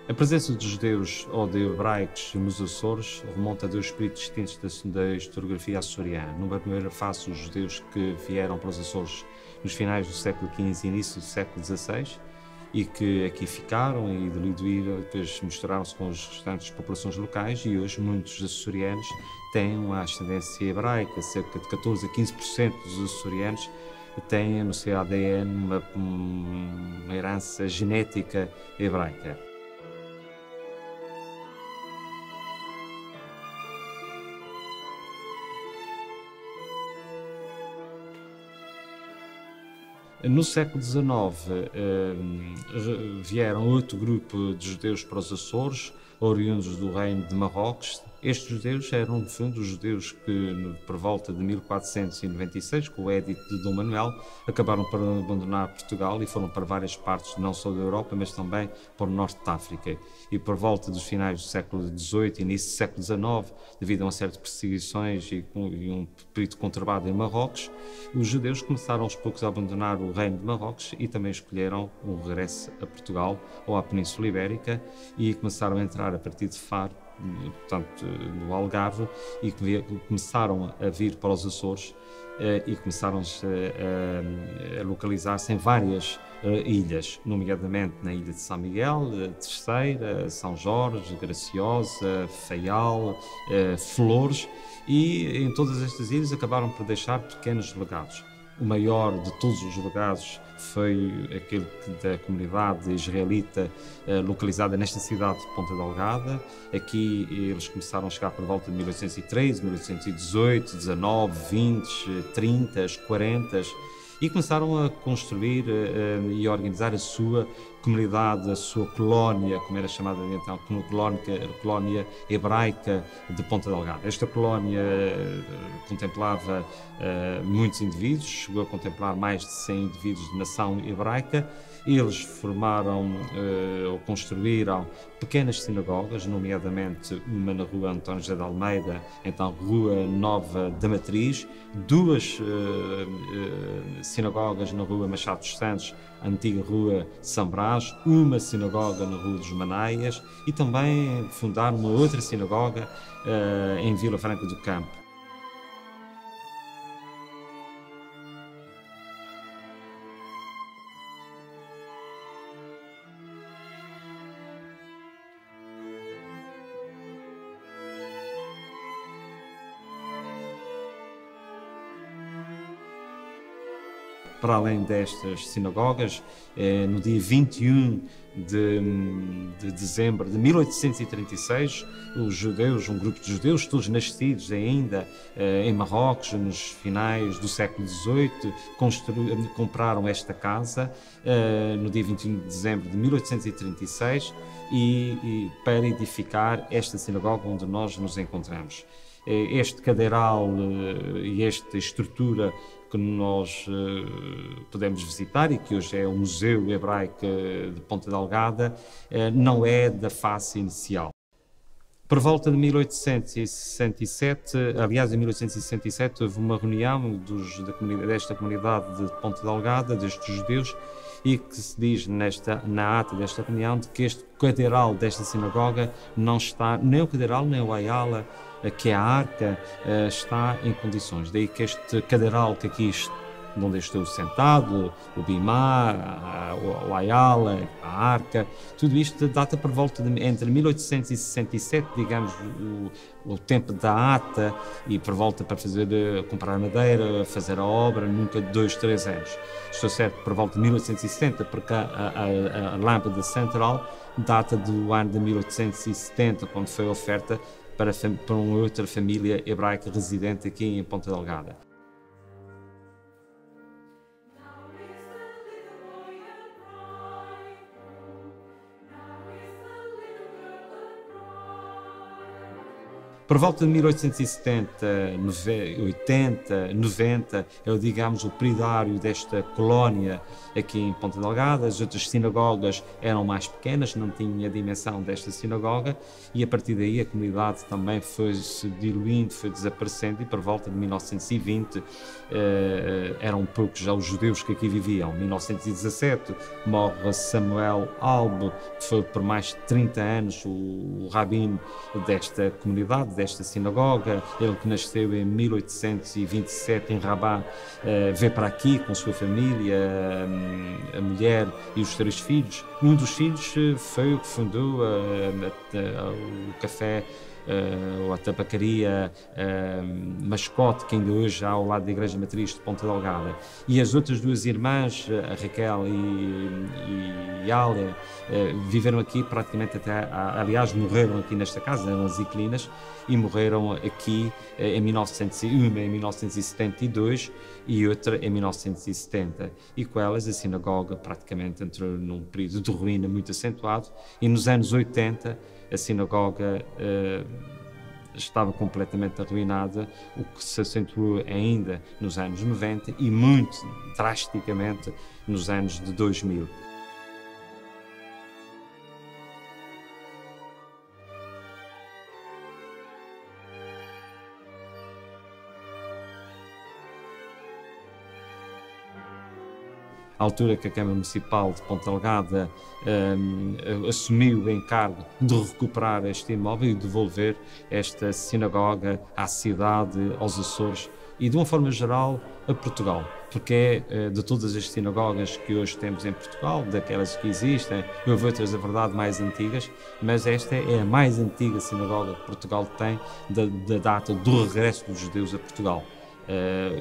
A presença dos judeus ou de hebraicos nos Açores remonta a dois períodos distintos da historiografia açoriana. Numa primeira fase, os judeus que vieram para os Açores nos finais do século XV e início do século XVI e que aqui ficaram e depois misturaram-se com as restantes populações locais, e hoje muitos açorianos têm uma ascendência hebraica. Cerca de 14 a 15% dos açorianos têm no seu ADN uma herança genética hebraica. No século XIX, vieram outro grupo de judeus para os Açores, oriundos do reino de Marrocos. Estes judeus eram, no fundo, os judeus que, por volta de 1496, com o Édito de Dom Manuel, acabaram por abandonar Portugal e foram para várias partes, não só da Europa, mas também para o norte de África. E por volta dos finais do século XVIII e início do século XIX, devido a uma série de perseguições e um período conturbado em Marrocos, os judeus começaram aos poucos a abandonar o reino de Marrocos e também escolheram o regresso a Portugal ou à Península Ibérica, e começaram a entrar a partir de Faro, portanto, no Algarve, e começaram a vir para os Açores e começaram a localizar-se em várias ilhas, nomeadamente na ilha de São Miguel, Terceira, São Jorge, Graciosa, Faial, Flores, e em todas estas ilhas acabaram por deixar pequenos legados. O maior de todos os legados foi aquele da comunidade israelita localizada nesta cidade de Ponta Delgada. Aqui eles começaram a chegar por volta de 1813, 1818, 19, 20, 30, 40, e começaram a construir e a organizar a sua comunidade, a sua colónia, como era chamada então, a colónia hebraica de Ponta Delgada. Esta colónia contemplava muitos indivíduos, chegou a contemplar mais de 100 indivíduos de nação hebraica. Eles formaram ou construíram pequenas sinagogas, nomeadamente uma na rua António José de Almeida, então Rua Nova da Matriz, duas sinagogas na rua Machado dos Santos, antiga rua São Brás, uma sinagoga na rua dos Manaias, e também fundaram uma outra sinagoga em Vila Franca do Campo. Para além destas sinagogas, no dia 21 de dezembro de 1836, os judeus, um grupo de judeus, todos nascidos ainda em Marrocos, nos finais do século XVIII, compraram esta casa no dia 21 de dezembro de 1836 para edificar esta sinagoga onde nós nos encontramos. Este cadeiral e esta estrutura que nós podemos visitar e que hoje é o Museu Hebraico de Ponta Delgada, não é da face inicial. Por volta de 1867, aliás, em 1867, houve uma reunião desta comunidade de Ponta Delgada, destes judeus, e que se diz na ata desta reunião de que este cadeiral desta sinagoga não está, nem o cadeiral nem o ayala, que é a arca, está em condições. Daí que este cadeiral que aqui onde eu estou sentado, o bimá, o ayala, a arca, tudo isto data por volta entre 1867, digamos, o tempo da ata, e por volta para comprar madeira, fazer a obra, nunca de 2, 3 anos. Estou certo por volta de 1860, porque a lâmpada central data do ano de 1870, quando foi oferta para uma outra família hebraica residente aqui em Ponta Delgada. Por volta de 1870, 80, 90, é, digamos, o pridário desta colónia aqui em Ponta Delgada. As outras sinagogas eram mais pequenas, não tinham a dimensão desta sinagoga, e a partir daí a comunidade também foi se diluindo, foi desaparecendo, e por volta de 1920 eram poucos já os judeus que aqui viviam. Em 1917 morre Samuel Albo, que foi por mais de 30 anos o rabino desta comunidade, desta sinagoga. Ele, que nasceu em 1827 em Rabat, veio para aqui com a sua família, a mulher e os 3 filhos. Um dos filhos foi o que fundou o café, ou a tabacaria Mascote, que ainda hoje há ao lado da Igreja Matriz de Ponta Delgada. E as outras 2 irmãs, a Raquel e Alia, viveram aqui praticamente até, aliás, morreram aqui nesta casa, eram as inquilinas, e morreram aqui em 1901, em 1972 e outra em 1970. E com elas a sinagoga praticamente entrou num período de ruína muito acentuado, e nos anos 80 a sinagoga estava completamente arruinada, o que se acentuou ainda nos anos 90 e muito drasticamente nos anos de 2000. À altura que a Câmara Municipal de Ponta Delgada assumiu o encargo de recuperar este imóvel e devolver esta sinagoga à cidade, aos Açores e, de uma forma geral, a Portugal, porque é de todas as sinagogas que hoje temos em Portugal, daquelas que existem, houve outras, a verdade, mais antigas, mas esta é a mais antiga sinagoga que Portugal tem, da data do regresso dos judeus a Portugal.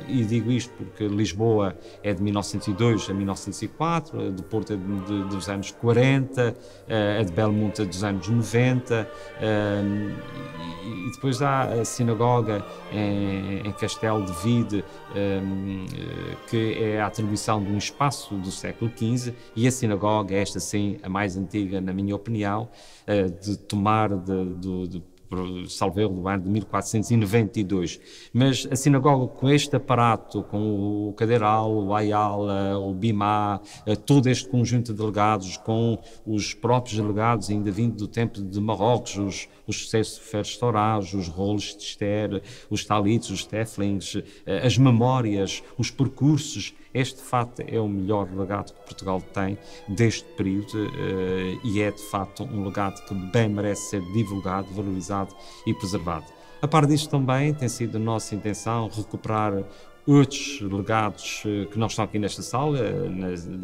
E digo isto porque Lisboa é de 1902 a 1904, a de Porto é dos anos 40, a de Belmonte é dos anos 90, e depois há a sinagoga em Castelo de Vide, que é a atribuição de um espaço do século XV, e a sinagoga, esta sim, a mais antiga na minha opinião, de tomar salvo erro, do ano de 1492. Mas a sinagoga, com este aparato, com o Cadeiral, o Ayala, o Bimá, todo este conjunto de delegados, com os próprios delegados ainda vindo do tempo de Marrocos, os Sefer Torah, os rolos de Esther, os talitos, os teflins, as memórias, os percursos. Este, de facto, é o melhor legado que Portugal tem deste período, e é, de facto, um legado que bem merece ser divulgado, valorizado e preservado. A par disto, também tem sido a nossa intenção recuperar outros legados que não estão aqui nesta sala,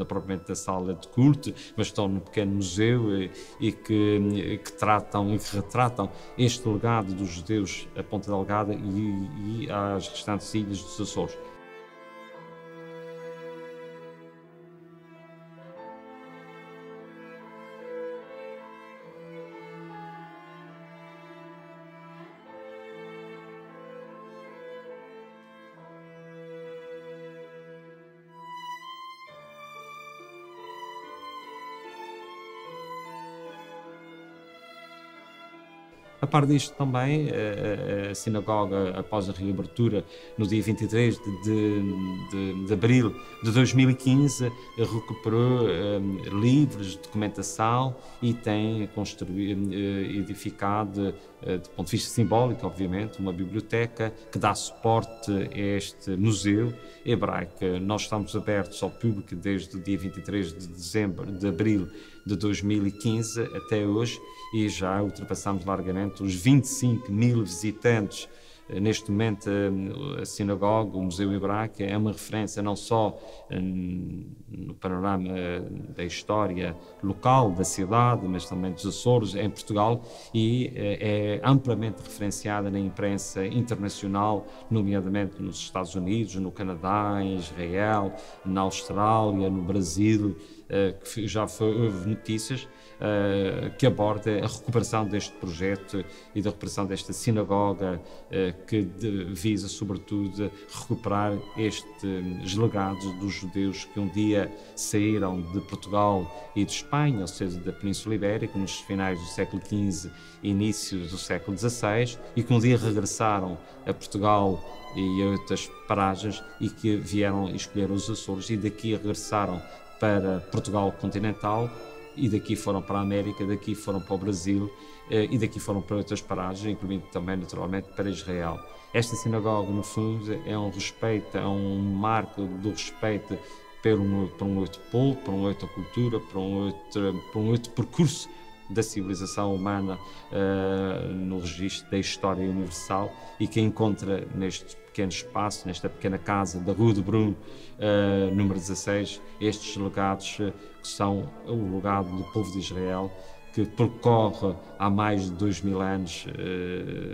propriamente da sala de culto, mas estão no pequeno museu, e que tratam e que retratam este legado dos judeus a Ponta Delgada e às restantes ilhas dos Açores. A par disto também, a sinagoga, após a reabertura no dia 23 de abril de 2015, recuperou livros de documentação e tem construído, edificado, do ponto de vista simbólico, obviamente, uma biblioteca que dá suporte a este museu hebraico. Nós estamos abertos ao público desde o dia 23 de abril de 2015 até hoje, e já ultrapassamos largamente os 25 mil visitantes. Neste momento, a sinagoga, o Museu Hebraico, é uma referência não só no panorama da história local da cidade, mas também dos Açores, em Portugal, e é amplamente referenciada na imprensa internacional, nomeadamente nos Estados Unidos, no Canadá, em Israel, na Austrália, no Brasil, que já houve notícias, que aborda a recuperação deste projeto e da recuperação desta sinagoga, que visa, sobretudo, recuperar estes legados dos judeus que um dia saíram de Portugal e de Espanha, ou seja, da Península Ibérica, nos finais do século XV e inícios do século XVI, e que um dia regressaram a Portugal e a outras paragens e que vieram escolher os Açores e daqui regressaram para Portugal continental e daqui foram para a América, daqui foram para o Brasil e daqui foram para outras paragens, incluindo também naturalmente para Israel. Esta sinagoga, no fundo, é um respeito, é um marco do respeito por um outro povo, por uma outra cultura, por um outro percurso da civilização humana no registro da história universal e que encontra neste pequeno espaço, nesta pequena casa da Rua de Brum, número 16, estes legados que são o legado do povo de Israel, que percorre há mais de 2000 anos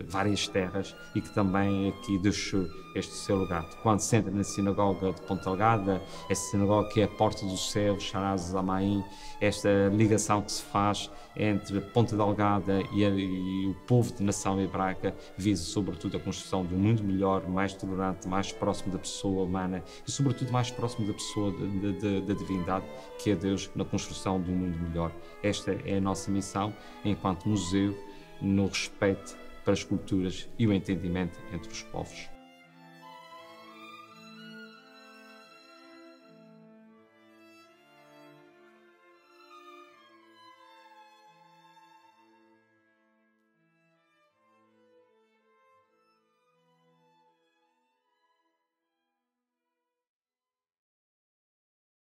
várias terras e que também aqui deixou este seu legado. Quando se entra na sinagoga de Ponta Delgada, essa sinagoga que é a porta do céu, Sharaz Zamaim, esta ligação que se faz entre Ponta Delgada e o povo de nação hebraica visa sobretudo a construção de um mundo melhor, mais tolerante, mais próximo da pessoa humana e sobretudo mais próximo da pessoa da divindade, que é Deus, na construção de um mundo melhor. Esta é a nossa missão enquanto museu, no respeito para as culturas e o entendimento entre os povos.